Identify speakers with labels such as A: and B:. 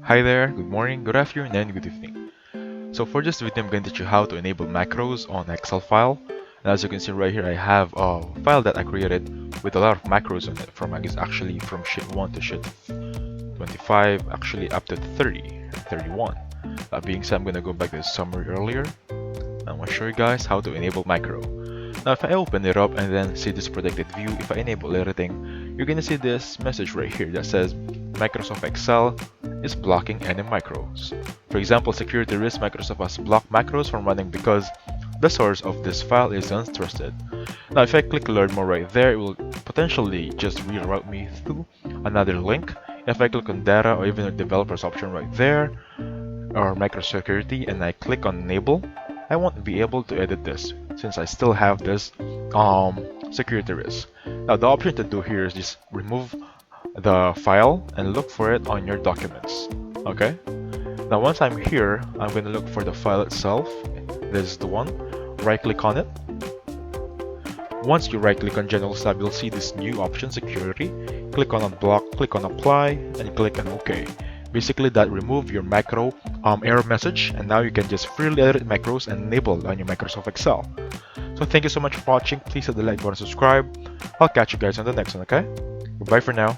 A: Hi there, good morning, good afternoon, and good evening. So for this video, I'm going to teach you how to enable macros on Excel file. And as you can see right here, I have a file that I created with a lot of macros on it. I guess actually from sheet 1 to sheet 25, actually up to 30 and 31. That being said, I'm going to go back to the summary earlier. I'm going to show you guys how to enable macro. Now if I open it up and then see this protected view, if I enable everything, you're going to see this message right here that says Microsoft Excel is blocking any macros. For example, security risk, Microsoft has blocked macros from running because the source of this file is untrusted. Now if I click learn more right there, it will potentially just reroute me to another link. If I click on data or even the developers option right there, or microsecurity, and I click on enable, I won't be able to edit this since I still have this security risk. Now the option to do here is just remove the file and look for it on your documents. Okay, now once I'm here, I'm going to look for the file itself. This is the one. Right click on it. Once you right click on general tab, you'll see this new option, security. Click on unblock, click on apply, and click on OK. Basically that remove your macro error message, and now you can just freely edit macros and enable on your Microsoft Excel. So thank you so much for watching. Please hit the like button, subscribe. I'll catch you guys on the next one, okay? Goodbye for now.